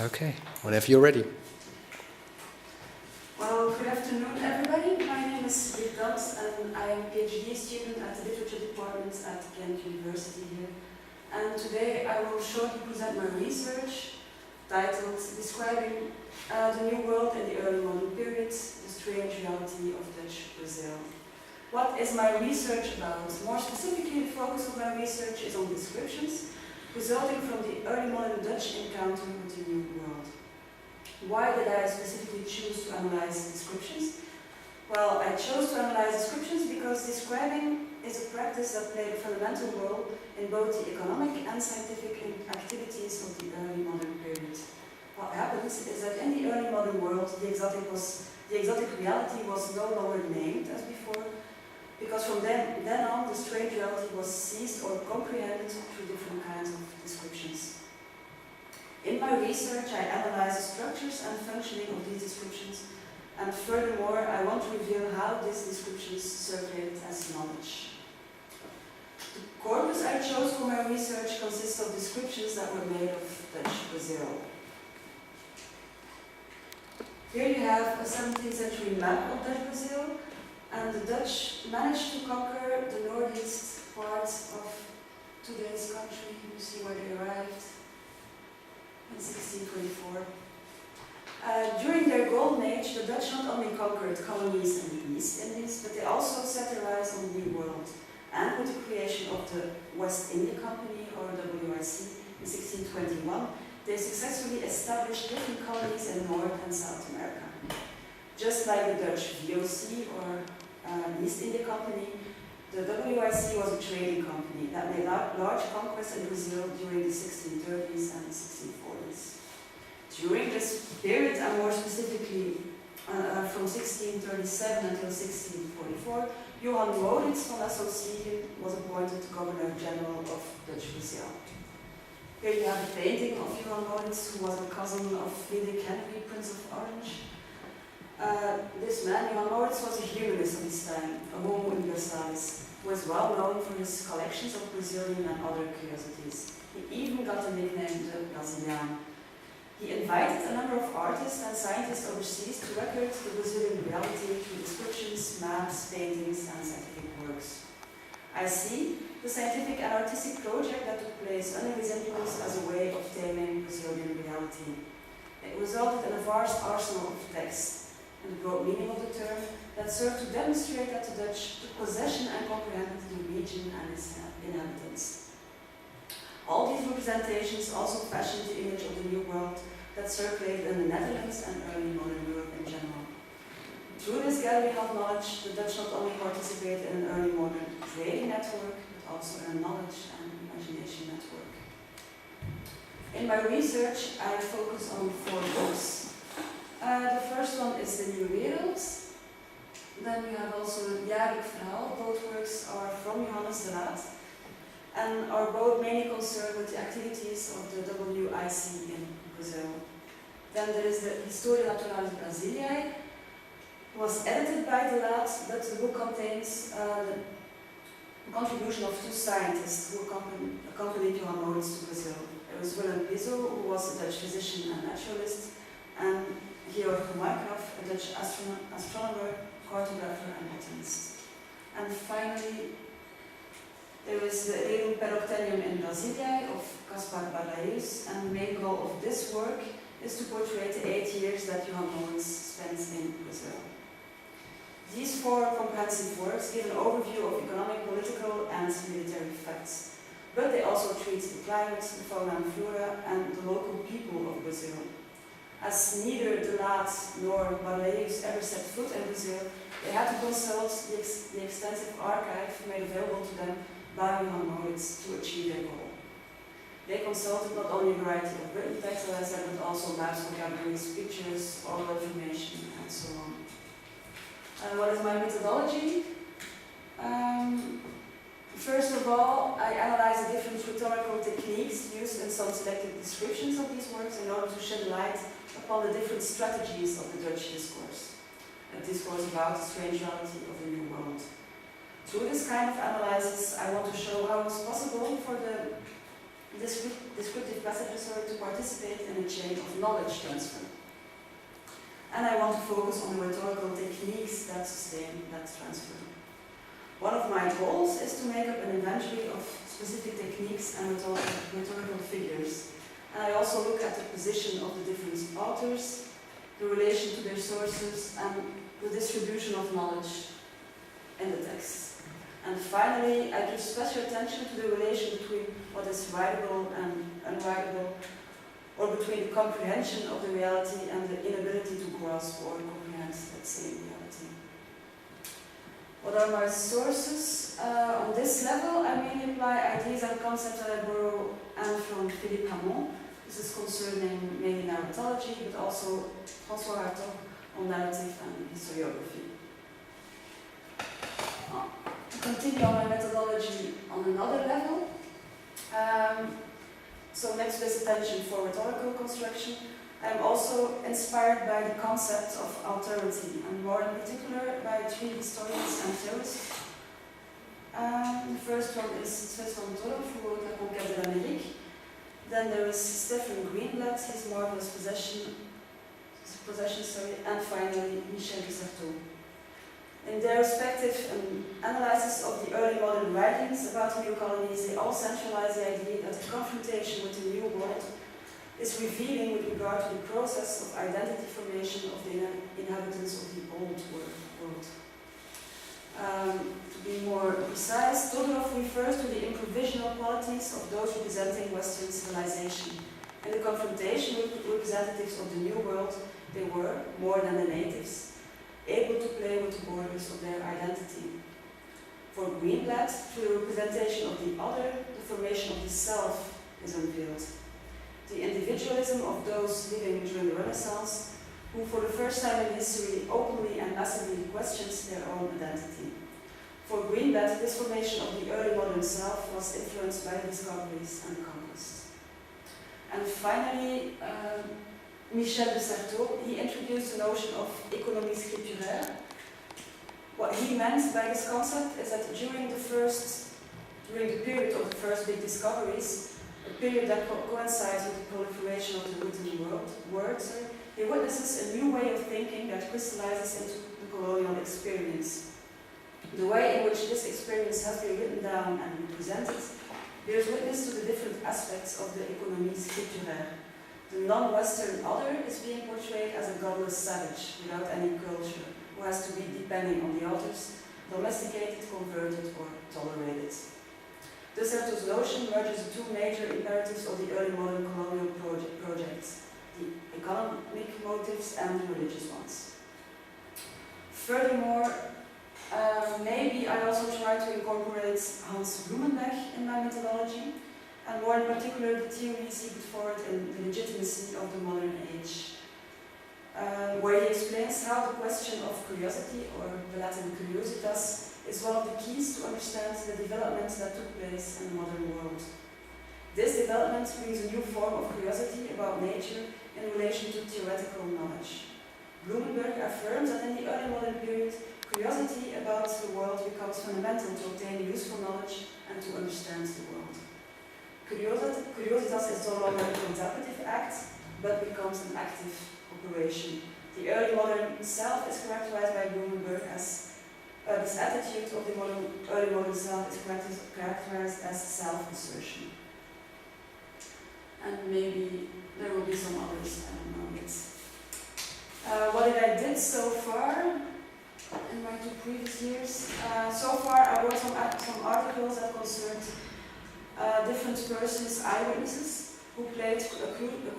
Okay, whenever you're ready. Well, good afternoon, everybody. My name is Rick Dams, and I am a PhD student at the Literature Department at Ghent University here. And today I will shortly present my research titled Describing the New World in the Early Modern Period, the Strange Reality of Dutch Brazil. What is my research about? More specifically, the focus of my research is on descriptions resulting from the early modern Dutch encounter with the New World. Why did I specifically choose to analyze descriptions? Well, I chose to analyze descriptions because describing is a practice that played a fundamental role in both the economic and scientific activities of the early modern period. What happens is that in the early modern world, the exotic reality was no longer named as before, because from then on, the strange reality was seized or comprehended through different kinds of descriptions. In my research, I analyze the structures and functioning of these descriptions, and furthermore, I want to reveal how these descriptions circulated as knowledge. The corpus I chose for my research consists of descriptions that were made of Dutch Brazil. Here you have a 17th century map of Dutch Brazil, and the Dutch managed to conquer the northeast part of today's country. You see where they arrived in 1624. During their golden age, the Dutch not only conquered colonies in the East Indies, but they also set their eyes on the New World. And with the creation of the West India Company, or WIC, in 1621, they successfully established different colonies in North and South America. Just like the Dutch VOC, or East India Company, the WIC was a trading company that made large conquests in Brazil during the 1630s and 1640s. During this period, and more specifically from 1637 until 1644, Johan Maurits van Associën was appointed Governor General of Dutch Brazil. Here you have a painting of Johan Maurits, who was a cousin of Friedrich Henry, Prince of Orange. This man, Johan Maurits, was a humanist of his time, a homo universalis, who was well known for his collections of Brazilian and other curiosities. He even got the nickname the Brazilian. He invited a number of artists and scientists overseas to record the Brazilian reality through descriptions, maps, paintings, and scientific works. I see the scientific and artistic project that took place under his influence as a way of taming Brazilian reality. It resulted in a vast arsenal of texts and the broad meaning of the term that served to demonstrate that the Dutch took possession and comprehended the region and its inhabitants. All these representations also fashioned the image of the New World that circulated in the Netherlands and early modern Europe in general. Through this gathering of knowledge, the Dutch not only participated in an early modern trading network, but also in a knowledge and imagination network. In my research, I focus on 4 books. The first one is The New Wereld. Then we have also Jaarlijk Verhaal. Both works are from Johannes de Laat and are both mainly concerned with the activities of the WIC in Brazil. Then there is the Historia Naturalis Brasiliae. It was edited by de Laat, but the book contains the contribution of 2 scientists who accompanied Johan Maurits to Brazil. There was Willem Piso, who was a Dutch physician and naturalist, and Georg Markgraf, a Dutch astronomer, cartographer, and botanist. And finally, there is the Rerum Peroctennium in Brasiliae of Caspar Barlaeus, and the main goal of this work is to portray the 8 years that Johan Maurits spent in Brazil. These 4 comprehensive works give an overview of economic, political, and military facts, but they also treat the climate, the fauna and flora, and the local people of Brazil. As neither de Laat nor Barlaeus ever set foot in Brazil, they had to consult the extensive archive made available to them by Johan Maurits to achieve their goal. They consulted not only a variety of written text, as I said, but also maps, vocabularies, pictures, oral information, and so on. What is my methodology? First of all, I analyze the different rhetorical techniques used in some selected descriptions of these works in order to shed light upon the different strategies of the Dutch discourse. A discourse about the strange reality of the New World. Through this kind of analysis, I want to show how it's possible for the descriptive passages to participate in a chain of knowledge transfer. And I want to focus on the rhetorical techniques that sustain that transfer. One of my goals is to make up an inventory of specific techniques and rhetorical figures. And I also look at the position of the different authors, the relation to their sources, and the distribution of knowledge in the text. And finally, I give special attention to the relation between what is writable and unwritable, or between the comprehension of the reality and the inability to grasp or comprehend that same reality. What are my sources? On this level, I mainly apply ideas and concepts that I borrow and from Philippe Hamon. This is concerning mainly narratology, but also François Hartog on narrative and historiography. To continue on my methodology on another level, so next to this attention for rhetorical construction, I'm also inspired by the concept of authority, and more in particular by three historians and theorists. The first one is Sven van Torp, who wrote La Conquête de l'Amérique. Then there is Stephen Greenblatt, his marvelous possession, and finally Michel de Certeau. In their respective analysis of the early modern writings about new colonies, they all centralize the idea that the confrontation with the new world is revealing with regard to the process of identity formation of the inhabitants of the old world. To be more precise, Todorov refers to the improvisational qualities of those representing Western civilization. In the confrontation with representatives of the New World, they were, more than the natives, able to play with the borders of their identity. For Greenblatt, through the representation of the other, the formation of the self is unveiled. The individualism of those living during the Renaissance, who for the first time in history openly and massively questions their own identity. For Greenblatt, this formation of the early modern self was influenced by the discoveries and conquest. And finally, Michel de Certeau, he introduced the notion of économie scripturaire. What he meant by this concept is that during the period of the first big discoveries, a period that coincides with the proliferation of the written word, he witnesses a new way of thinking that crystallizes into the colonial experience. The way in which this experience has been written down and represented bears witness to the different aspects of the économie scripturaire. The non-Western other is being portrayed as a godless savage without any culture, who has to be, depending on the authors, domesticated, converted, or tolerated. De Certeau's notion merges the two major imperatives of the early modern colonial projects, the economic motives and the religious ones. Furthermore, maybe I also try to incorporate Hans Blumenbach in my methodology, and more in particular the theories he put forward in The Legitimacy of the Modern Age, where he explains how the question of curiosity, or the Latin curiositas, is one of the keys to understand the developments that took place in the modern world. This development brings a new form of curiosity about nature in relation to theoretical knowledge. Blumenberg affirms that in the early modern period, curiosity about the world becomes fundamental to obtain useful knowledge and to understand the world. Curiositas is no longer a contemplative act, but becomes an active operation. The early modern self is characterized by Blumenberg as this attitude of the early modern self is characterized as self-assertion. And maybe there will be some others, I don't know yet. What did I did so far in my 2 previous years? So far I wrote some articles that concerned different persons, eyewitnesses, who played a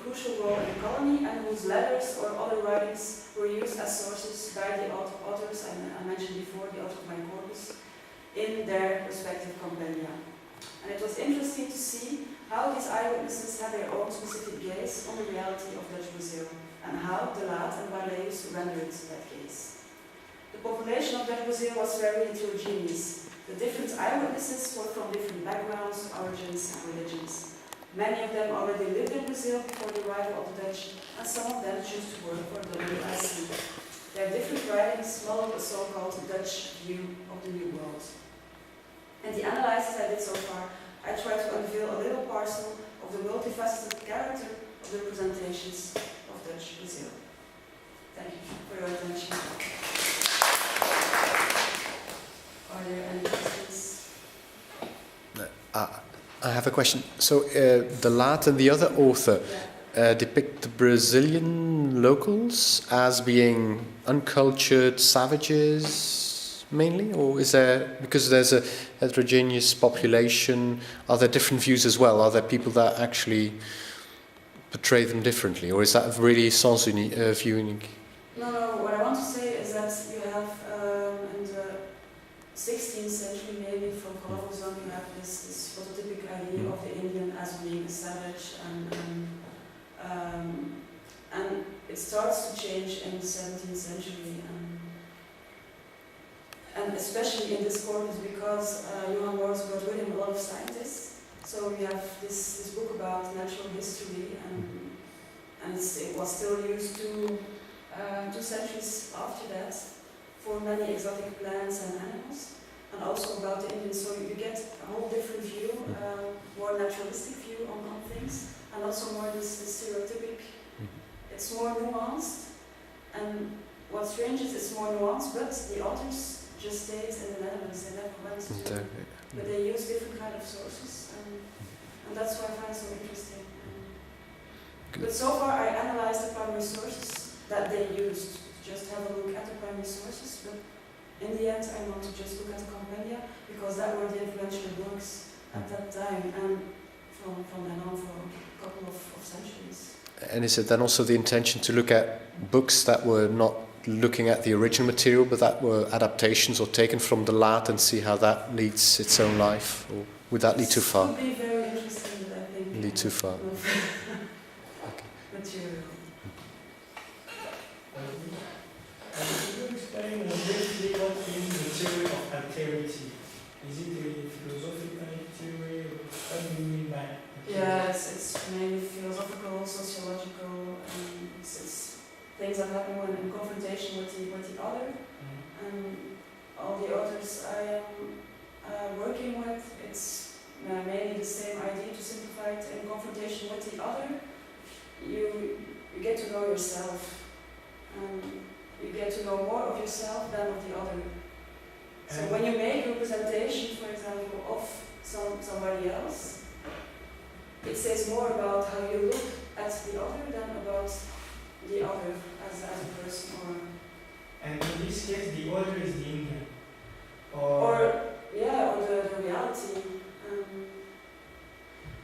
crucial role in the colony and whose letters or other writings were used as sources by the authors, I mentioned before, the author of my corpus, in their respective compendia. And it was interesting to see how these eyewitnesses had their own specific gaze on the reality of Dutch Brazil, and how De Laat and Barleyus rendered that gaze. The population of Dutch Brazil was very heterogeneous. The different eyewitnesses were from different backgrounds, origins, and religions. Many of them already lived in Brazil before the arrival of the Dutch, and some of them choose to work for the WIC. Their different writings modeled a so-called Dutch view of the New World. In the analysis I did so far, I tried to unveil a little parcel of the multifaceted character of the representations have a question. So the Laat and the other author depict the Brazilian locals as being uncultured savages mainly, or is there, because there's a heterogeneous population, are there different views as well? Are there people that actually portray them differently, or is that really sans view unique? No, what I want to say is that you have in the 16th century, maybe from Columbus on, you have this prototypic idea of the Indian as being a savage, and it starts to change in the 17th century, and especially in this corpus because Johan Morris brought with him a lot of scientists. So we have this book about natural history, and it was still used 2 centuries after that for many exotic plants and animals, and also about the Indians. So you get a whole different view, more naturalistic view on things, and also more this stereotypic. It's more nuanced, and what's strange is it's more nuanced, but the authors just stayed in the Netherlands, they never went to, but they use different kind of sources, and that's what I find so interesting. But so far I analyzed the primary sources that they used, just have a look at the primary sources, but in the end I want to just look at the compendia, because that were the influential works at that time, and from then on for a couple of centuries. And is it then also the intention to look at books that were not looking at the original material, but that were adaptations or taken from the Laat, and see how that leads its own life? Or would that lead too far? It would be very interesting, but I think... Lead too far. Okay. Material. Could you explain briefly what is the theory of alterity? Is it a philosophical theory? What do you mean by it? Yeah, it's mainly philosophical, sociological, and it's things that happen when in confrontation with the other. And all the authors I am working with, it's mainly the same idea, to simplify it. In confrontation with the other, you get to know yourself. You get to know more of yourself than of the other. So when you make a representation, for example, of somebody else, it says more about how you look at the other than about the other as a person. And in this case, the other is the Indian? Or the reality.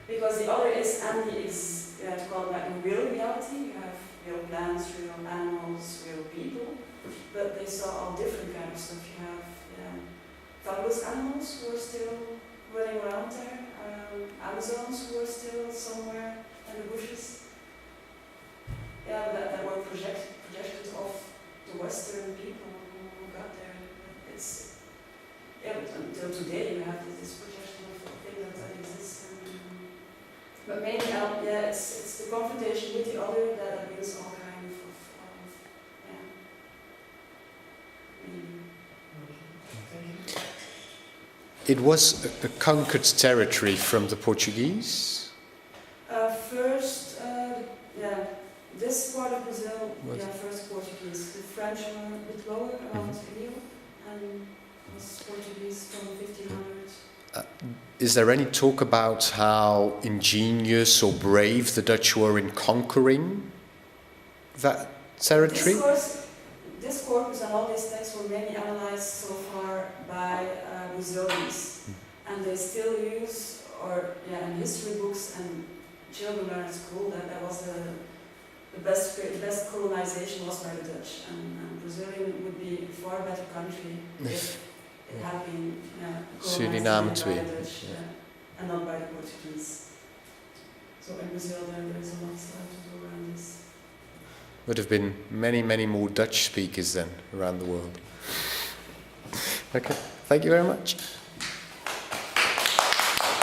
Because the other is, and is, you have to call it like a real reality. You have real plants, real animals, real people, but they saw all different kind of stuff. You have fabulous animals who are still running around there, Amazons who are still somewhere in the bushes. Yeah, that were projected of the Western people who got there. It's but until today you have this projection of things that exist. But mainly, it's the confrontation with the other that reveals all kinds of meaning. Thank you. It was a conquered territory from the Portuguese? This part of Brazil, first Portuguese. The French were a bit lower, around Rio, and was Portuguese from 1500s. Is there any talk about how ingenious or brave the Dutch were in conquering that territory? This corpus and all these texts were mainly analyzed so far by Brazilians, and they still use, in history books, and children learn at school that was the best colonization was by the Dutch, and Brazilian would be a far better country if it had been colonized by the Dutch and not by the Portuguese. So in Brazil there is a lot to do around this. Would have been many, many more Dutch speakers then around the world. Okay, thank you very much.